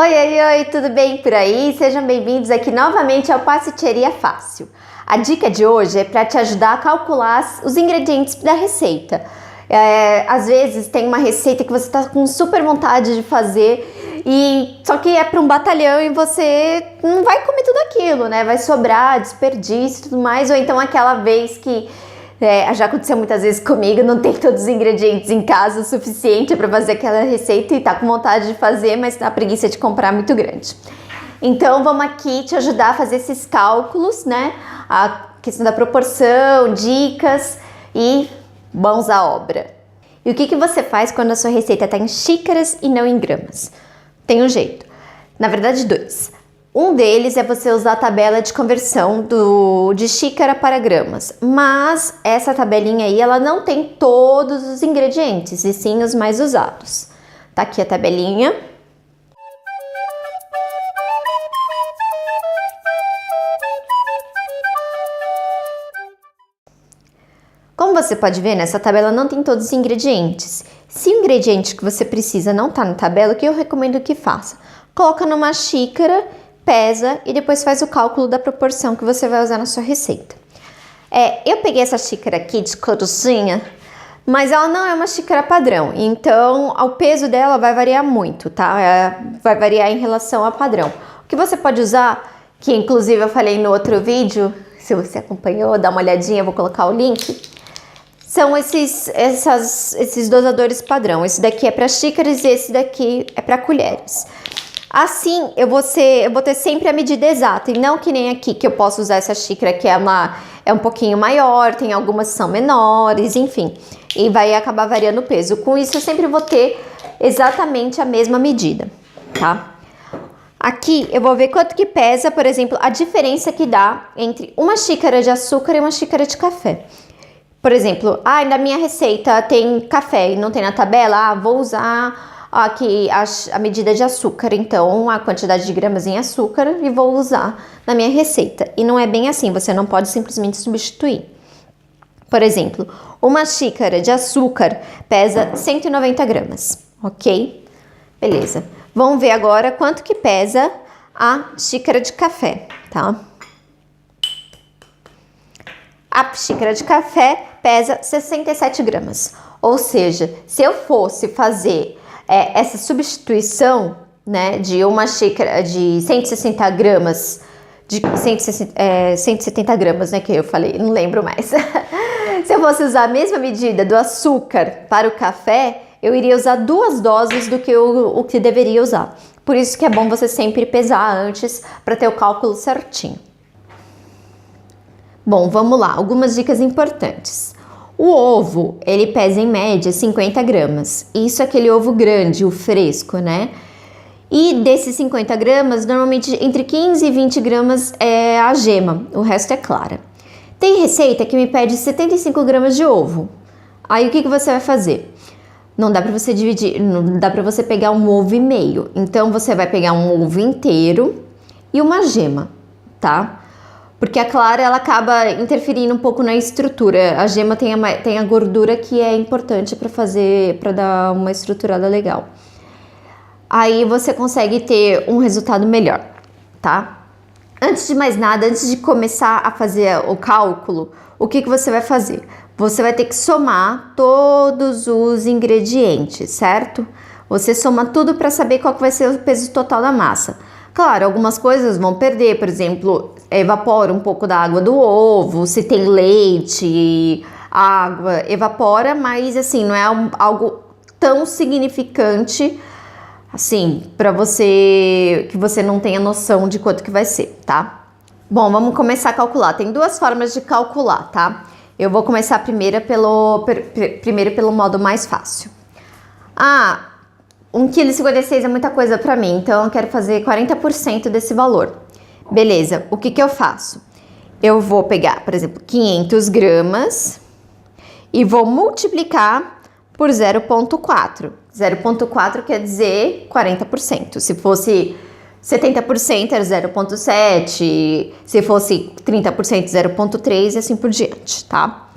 Oi, oi, oi, tudo bem por aí? Sejam bem-vindos aqui novamente ao Pasticceria Fácil. A dica de hoje é para te ajudar a calcular os ingredientes da receita. Às vezes tem uma receita que você está com super vontade de fazer só que é para um batalhão e você não vai comer tudo aquilo, né? Vai sobrar, desperdício e tudo mais, ou então aquela vez que já aconteceu muitas vezes comigo, não tem todos os ingredientes em casa o suficiente para fazer aquela receita e tá com vontade de fazer, mas a preguiça de comprar é muito grande. Então vamos aqui te ajudar a fazer esses cálculos, né? A questão da proporção, dicas e mãos à obra. E o que você faz quando a sua receita está em xícaras e não em gramas? Tem um jeito, na verdade dois. Um deles é você usar a tabela de conversão de xícara para gramas, mas essa tabelinha aí ela não tem todos os ingredientes, e sim os mais usados. Tá aqui a tabelinha. Como você pode ver, nessa tabela não tem todos os ingredientes. Se o ingrediente que você precisa não está na tabela, o que eu recomendo que faça? Coloca numa xícara, pesa e depois faz o cálculo da proporção que você vai usar na sua receita. Eu peguei essa xícara aqui de corucinha, mas ela não é uma xícara padrão, então o peso dela vai variar muito, tá? Vai variar em relação ao padrão. O que você pode usar, que inclusive eu falei no outro vídeo, se você acompanhou, dá uma olhadinha, eu vou colocar o link, são esses dosadores padrão. Esse daqui é para xícaras e esse daqui é para colheres. Assim, eu vou ter sempre a medida exata, e não que nem aqui, que eu posso usar essa xícara que é um pouquinho maior, tem algumas que são menores, enfim, e vai acabar variando o peso. Com isso, eu sempre vou ter exatamente a mesma medida, tá? Aqui, eu vou ver quanto que pesa, por exemplo, a diferença que dá entre uma xícara de açúcar e uma xícara de café. Por exemplo, na minha receita tem café e não tem na tabela, vou usar aqui a medida de açúcar, então a quantidade de gramas em açúcar, e vou usar na minha receita. E não é bem assim, você não pode simplesmente substituir. Por exemplo, uma xícara de açúcar pesa 190 gramas, ok? Beleza. Vamos ver agora quanto que pesa a xícara de café, tá? A xícara de café pesa 67 gramas. Ou seja, se eu fosse fazer essa substituição, né, de uma xícara de 160 gramas, 170 gramas, né, que eu falei, não lembro mais. Se eu fosse usar a mesma medida do açúcar para o café, eu iria usar 2 doses do que o que deveria usar. Por isso que é bom você sempre pesar antes para ter o cálculo certinho. Bom, vamos lá, algumas dicas importantes. O ovo, ele pesa em média 50 gramas. Isso é aquele ovo grande, o fresco, né? E desses 50 gramas, normalmente entre 15 e 20 gramas é a gema, o resto é clara. Tem receita que me pede 75 gramas de ovo. Aí o que você vai fazer? Não dá para você dividir, não dá para você pegar um ovo e meio. Então você vai pegar um ovo inteiro e uma gema, tá? Porque a clara ela acaba interferindo um pouco na estrutura. A gema tem a gordura que é importante para dar uma estruturada legal. Aí você consegue ter um resultado melhor, tá? Antes de mais nada, antes de começar a fazer o cálculo, o que você vai fazer? Você vai ter que somar todos os ingredientes, certo? Você soma tudo para saber qual que vai ser o peso total da massa. Claro, algumas coisas vão perder, por exemplo, evapora um pouco da água do ovo, se tem leite, água, evapora, mas assim, não é algo tão significante assim, para que você não tenha noção de quanto que vai ser, tá? Bom, vamos começar a calcular. Tem 2 formas de calcular, tá? Eu vou começar primeiro pelo modo mais fácil. 1,56 kg é muita coisa para mim, então eu quero fazer 40% desse valor. Beleza, o que eu faço? Eu vou pegar, por exemplo, 500 gramas e vou multiplicar por 0,4. 0,4 quer dizer 40%. Se fosse 70% era 0,7, se fosse 30% 0,3 e assim por diante, tá?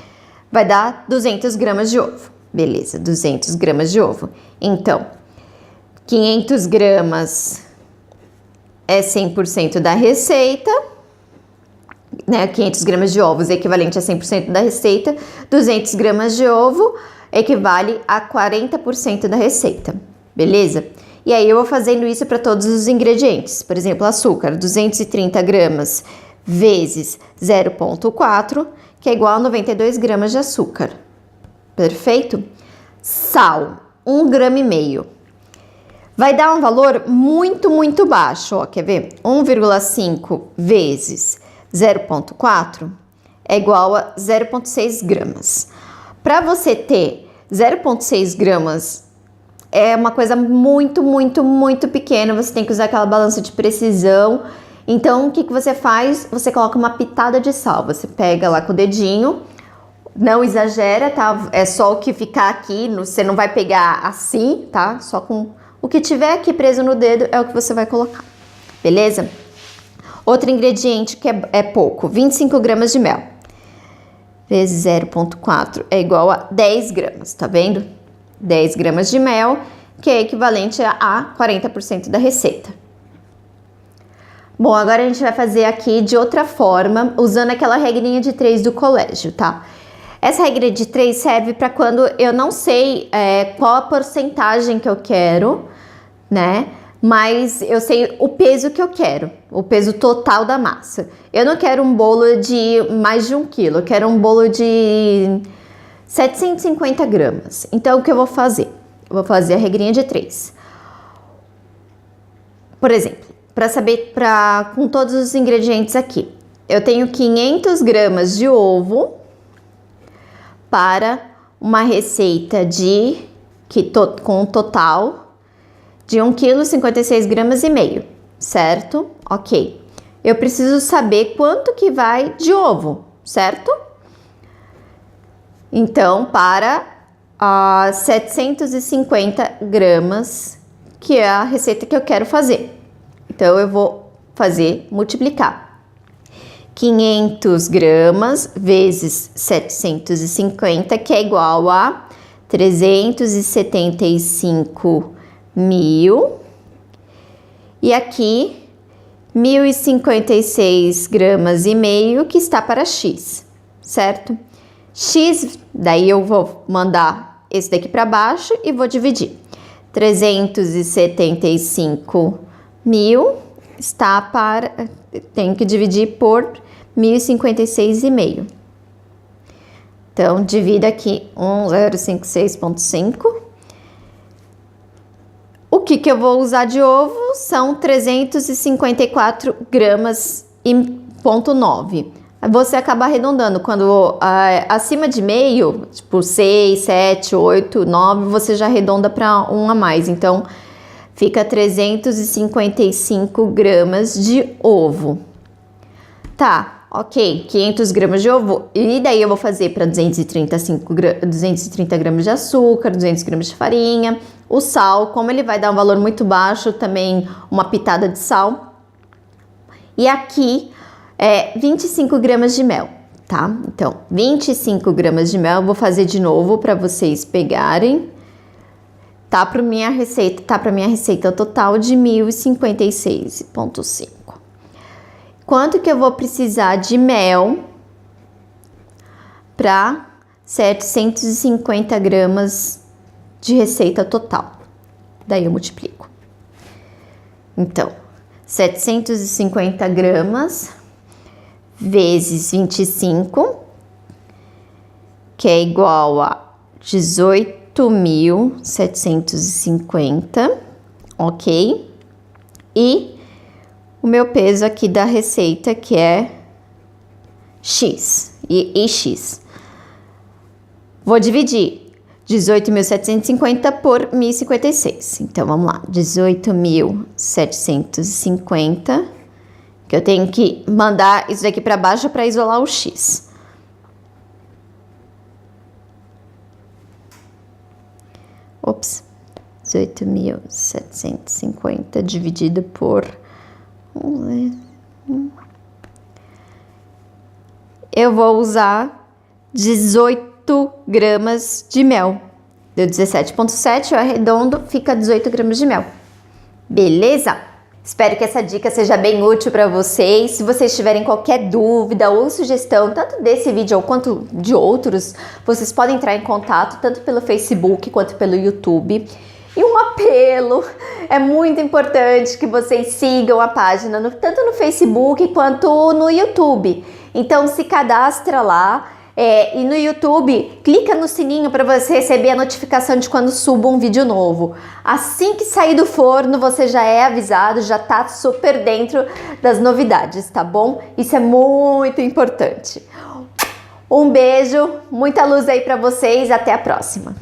Vai dar 200 gramas de ovo. Beleza, 200 gramas de ovo. Então, 500 gramas é 100% da receita, né? 500 gramas de ovos é equivalente a 100% da receita, 200 gramas de ovo equivale a 40% da receita, beleza? E aí eu vou fazendo isso para todos os ingredientes. Por exemplo, açúcar, 230 gramas vezes 0,4, que é igual a 92 gramas de açúcar. Perfeito? Sal, 1,5 grama. Vai dar um valor muito, muito baixo, ó, quer ver? 1,5 vezes 0,4 é igual a 0,6 gramas. Para você ter 0,6 gramas, é uma coisa muito, muito, muito pequena, você tem que usar aquela balança de precisão. Então, o que você faz? Você coloca uma pitada de sal, você pega lá com o dedinho, não exagera, tá? É só o que ficar aqui, você não vai pegar assim, tá? Só com o que tiver aqui preso no dedo é o que você vai colocar, beleza? Outro ingrediente que é pouco, 25 gramas de mel, vezes 0,4 é igual a 10 gramas, tá vendo? 10 gramas de mel, que é equivalente a 40% da receita. Bom, agora a gente vai fazer aqui de outra forma, usando aquela regrinha de 3 do colégio, tá? Essa regra de 3 serve para quando eu não sei qual a porcentagem que eu quero, né? Mas eu sei o peso que eu quero, o peso total da massa. Eu não quero um bolo de mais de 1 quilo, eu quero um bolo de 750 gramas. Então, o que eu vou fazer? Eu vou fazer a regrinha de 3. Por exemplo, para saber, com todos os ingredientes aqui, eu tenho 500 gramas de ovo para uma receita com um total de 1,56 kg e meio, certo? Ok. Eu preciso saber quanto que vai de ovo, certo? Então, para 750 gramas, que é a receita que eu quero fazer. Então, eu vou multiplicar 500 gramas vezes 750, que é igual a 375 mil. E aqui, 1.056 gramas e meio, que está para X, certo? X, daí eu vou mandar esse daqui para baixo e vou dividir. 375 mil está tenho que dividir por 1.056,5. Então, divida aqui 1056,5. O que eu vou usar de ovo são 354 gramas e 0,9. Você acaba arredondando, quando acima de meio, tipo 6, 7, 8, 9, você já arredonda para 1 a mais. Então, fica 355 gramas de ovo. Tá, ok, 500 gramas de ovo. E daí eu vou fazer para 230 gramas de açúcar, 200 gramas de farinha. O sal, como ele vai dar um valor muito baixo, também uma pitada de sal. E aqui 25 gramas de mel, tá? Então, 25 gramas de mel, eu vou fazer de novo para vocês pegarem. Tá para minha receita total de 1.056,5. Quanto que eu vou precisar de mel para 750 gramas de receita total? Daí eu multiplico. Então, 750 gramas vezes 25, que é igual a 18.750, ok? E o meu peso aqui da receita, que é X, e X. Vou dividir 18.750 por 1.056. Então, vamos lá. 18.750, que eu tenho que mandar isso daqui para baixo para isolar o X. Ops. 18.750 dividido por... Eu vou usar 18 gramas de mel. Deu 17,7, eu arredondo, fica 18 gramas de mel. Beleza? Espero que essa dica seja bem útil para vocês. Se vocês tiverem qualquer dúvida ou sugestão, tanto desse vídeo quanto de outros, vocês podem entrar em contato tanto pelo Facebook quanto pelo YouTube. E um apelo, é muito importante que vocês sigam a página tanto no Facebook quanto no YouTube. Então se cadastra lá. E no YouTube, clica no sininho para você receber a notificação de quando suba um vídeo novo. Assim que sair do forno, você já é avisado, já tá super dentro das novidades, tá bom? Isso é muito importante. Um beijo, muita luz aí para vocês, até a próxima.